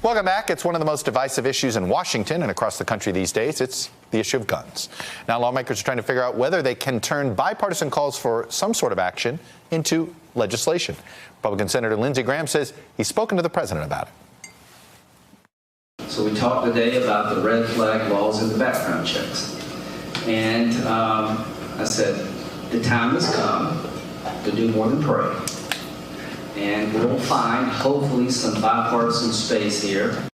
Welcome back. It's one of the most divisive issues in Washington and across the country these days. It's the issue of guns. Now, lawmakers are trying to figure out whether they can turn bipartisan calls for some sort of action into legislation. Republican Senator Lindsey Graham says he's spoken to the president about it. So we talked today about the red flag laws and the background checks. And I said, the time has come to do more than pray. And we'll find, hopefully, some bipartisan space here.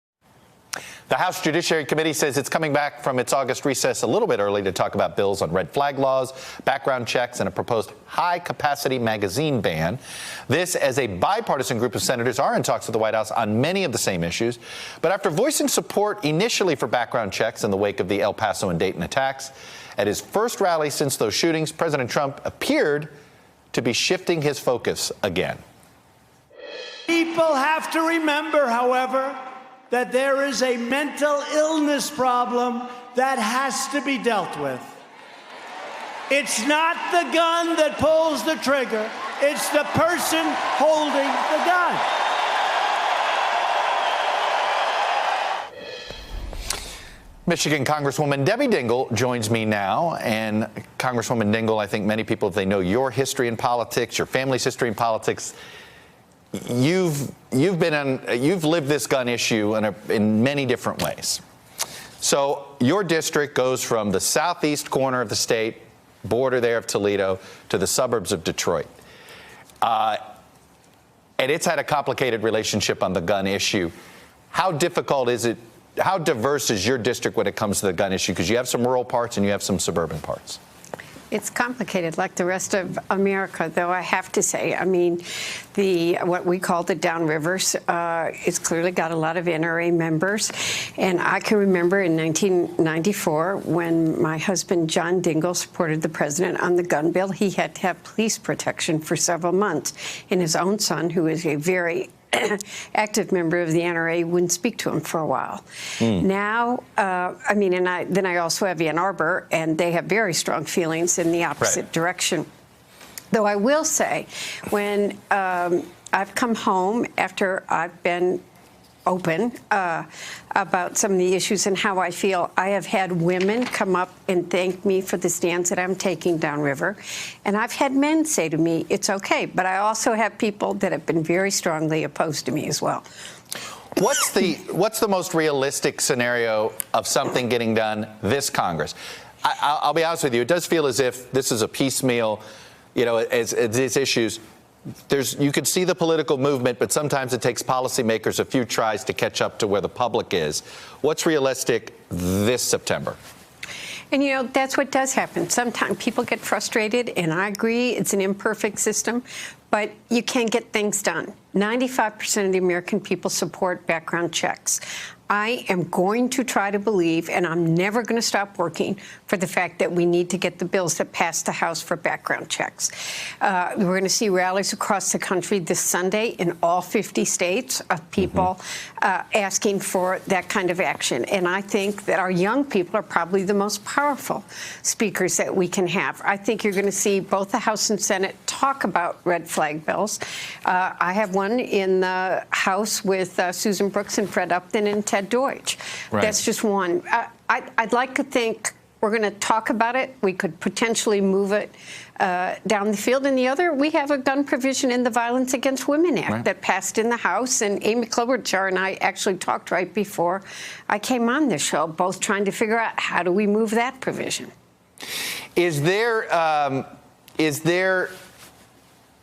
The House Judiciary Committee says it's coming back from its August recess a little bit early to talk about bills on red flag laws, background checks, and a proposed high-capacity magazine ban. This as a bipartisan group of senators are in talks with the White House on many of the same issues. But after voicing support initially for background checks in the wake of the El Paso and Dayton attacks, at his first rally since those shootings, President Trump appeared to be shifting his focus again. People have to remember, however, that there is a mental illness problem that has to be dealt with. It's not the gun that pulls the trigger. It's the person holding the gun. Michigan Congresswoman Debbie Dingell joins me now. And Congresswoman Dingell, I think many people, if they know your history in politics, your family's history in politics, you've lived this gun issue in many different ways. So your district goes from the southeast corner of the state, border there of Toledo, to the suburbs of Detroit. And it's had a complicated relationship on the gun issue. How difficult is it? How diverse is your district when it comes to the gun issue? Because you have some rural parts and you have some suburban parts. It's complicated, like the rest of America, though I have to say. I mean, what we call the downrivers, it's clearly got a lot of NRA members. And I can remember in 1994 when my husband, John Dingell, supported the president on the gun bill, he had to have police protection for several months. And his own son, who is a very active member of the NRA, wouldn't speak to him for a while. Now, then I also have Ann Arbor, and they have very strong feelings in the opposite direction. Though I will say, when I've come home after I've been open about some of the issues and how I feel, I have had women come up and thank me for the stance that I'm taking downriver. And I've had men say to me, it's okay. But I also have people that have been very strongly opposed to me as well. What's the most realistic scenario of something getting done this Congress? I'll be honest with you. It does feel as if this is a piecemeal, as these issues. You could see the political movement, but sometimes it takes policymakers a few tries to catch up to where the public is. What's realistic this September? And, that's what does happen. Sometimes people get frustrated, and I agree it's an imperfect system, but you can't get things done. 95% of the American people support background checks. I am going to try to believe, and I'm never going to stop working for the fact that we need to get the bills that pass the House for background checks. We're going to see rallies across the country this Sunday in all 50 states of people asking for that kind of action. And I think that our young people are probably the most powerful speakers that we can have. I think you're going to see both the House and Senate talk about red flag bills. I have one in the House with Susan Brooks and Fred Upton and Ted Deutsch. Right. That's just one. I'd like to think we're going to talk about it. We could potentially move it down the field. And the other, we have a gun provision in the Violence Against Women Act that passed in the House. And Amy Klobuchar and I actually talked right before I came on this show, both trying to figure out how do we move that provision. Is there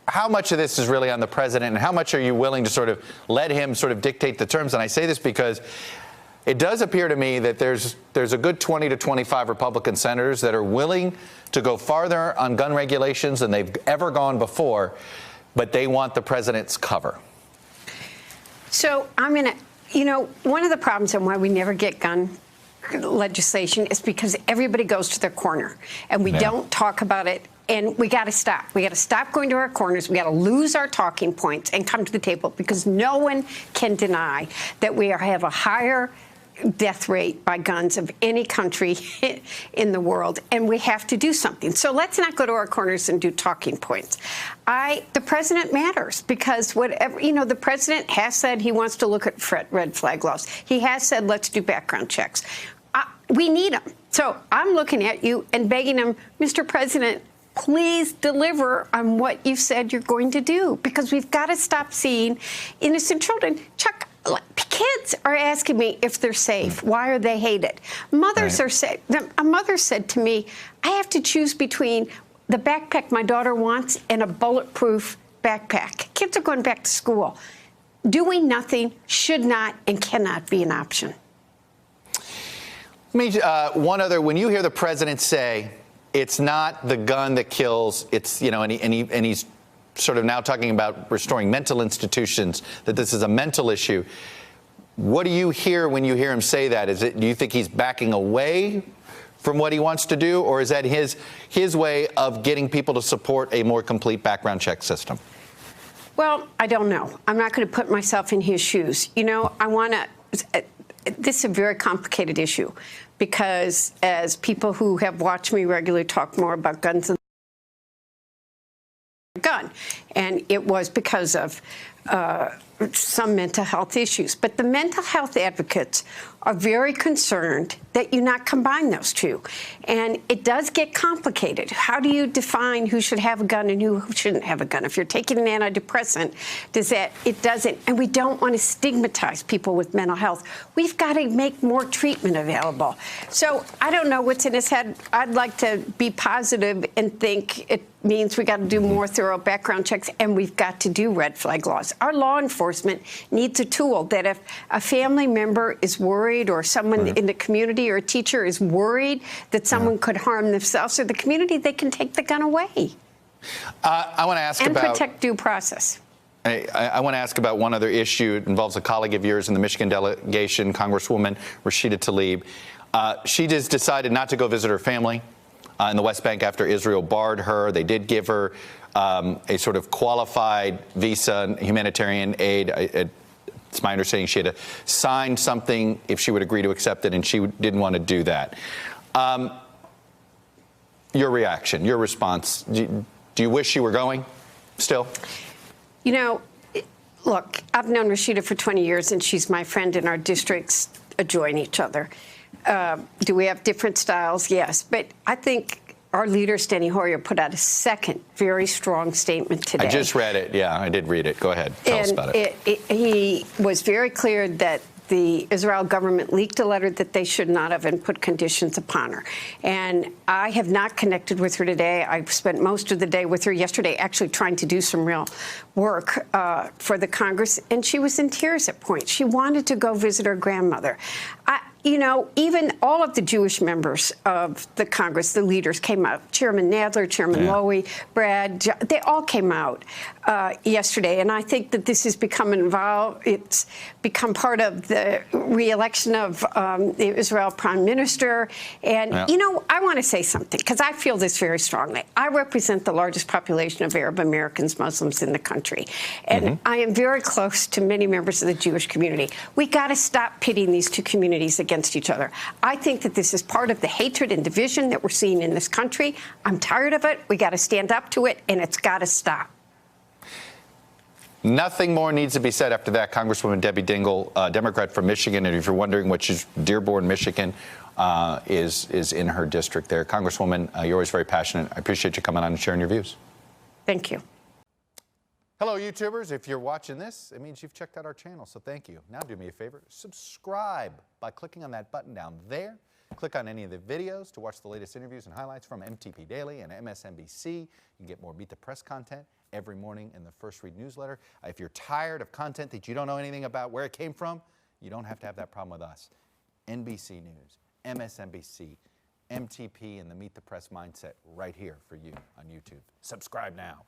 how much of this is really on the president, and how much are you willing to sort of let him sort of dictate the terms? And I say this because it does appear to me that there's a good 20 to 25 Republican senators that are willing to go farther on gun regulations than they've ever gone before, but they want the president's cover. So one of the problems and why we never get gun legislation is because everybody goes to their corner, and we don't talk about it. And we got to stop. We got to stop going to our corners. We got to lose our talking points and come to the table, because no one can deny that we have a higher death rate by guns of any country in the world, and we have to do something. So let's not go to our corners and do talking points. The president matters, because whatever, the president has said he wants to look at red flag laws. He has said, let's do background checks. We need them. So I'm looking at you and begging him, Mr. President, please deliver on what you said you're going to do, because we've got to stop seeing innocent children. Chuck, kids are asking me if they're safe. Why are they hated? Mothers are safe. A mother said to me, I have to choose between the backpack my daughter wants and a bulletproof backpack. Kids are going back to school. Doing nothing should not and cannot be an option. One other, when you hear the president say, it's not the gun that kills, it's, and he's sort of now talking about restoring mental institutions, that this is a mental issue. What do you hear when you hear him say that? Do you think he's backing away from what he wants to do, or is that his way of getting people to support a more complete background check system? Well, I don't know. I'm not going to put myself in his shoes. This is a very complicated issue, because as people who have watched me regularly talk more about guns and gun, and it was because of some mental health issues. But the mental health advocates are very concerned that you not combine those two. And it does get complicated. How do you define who should have a gun and who shouldn't have a gun? If you're taking an antidepressant, it doesn't. And we don't want to stigmatize people with mental health. We've got to make more treatment available. So I don't know what's in his head. I'd like to be positive and think it means we got to do more thorough background checks, and we've got to do red flag laws. Our law enforcement needs a tool that if a family member is worried, or someone in the community or a teacher is worried that someone could harm themselves or the community, they can take the gun away. I want to ask about... And protect due process. I want to ask about one other issue. It involves a colleague of yours in the Michigan delegation, Congresswoman Rashida Tlaib. She just decided not to go visit her family in the West Bank after Israel barred her. They did give her a sort of qualified visa, humanitarian aid. It's my understanding she had to sign something if she would agree to accept it, and she didn't want to do that. Your reaction, your response, do you wish you were going still? Look, I've known Rashida for 20 years, and she's my friend, and our districts adjoin each other. Do we have different styles? Yes. But I think our leader, Steny Hoyer, put out a second very strong statement today. I just read it. Yeah, I did read it. Go ahead. Tell us about it. He was very clear that the Israel government leaked a letter that they should not have and put conditions upon her. And I have not connected with her today. I spent most of the day with her yesterday actually trying to do some real work for the Congress, and she was in tears at points. She wanted to go visit her grandmother. Even all of the Jewish members of the Congress, the leaders, came out. Chairman Nadler, Chairman Lowy, Brad, they all came out yesterday. And I think that this has become involved. It's become part of the re-election of the Israel prime minister. And, I want to say something, because I feel this very strongly. I represent the largest population of Arab Americans, Muslims in the country. And I am very close to many members of the Jewish community. We got to stop pitting these two communities against each other. I think that this is part of the hatred and division that we're seeing in this country. I'm tired of it. We got to stand up to it, and it's got to stop. Nothing more needs to be said after that. Congresswoman Debbie Dingell, Democrat from Michigan, and if you're wondering which is Dearborn, Michigan, is in her district there. Congresswoman, you're always very passionate. I appreciate you coming on and sharing your views. Thank you. Hello, YouTubers. If you're watching this, it means you've checked out our channel, so thank you. Now do me a favor, subscribe by clicking on that button down there. Click on any of the videos to watch the latest interviews and highlights from MTP Daily and MSNBC. You can get more Meet the Press content every morning in the First Read newsletter. If you're tired of content that you don't know anything about where it came from, you don't have to have that problem with us. NBC News, MSNBC, MTP, and the Meet the Press mindset right here for you on YouTube. Subscribe now.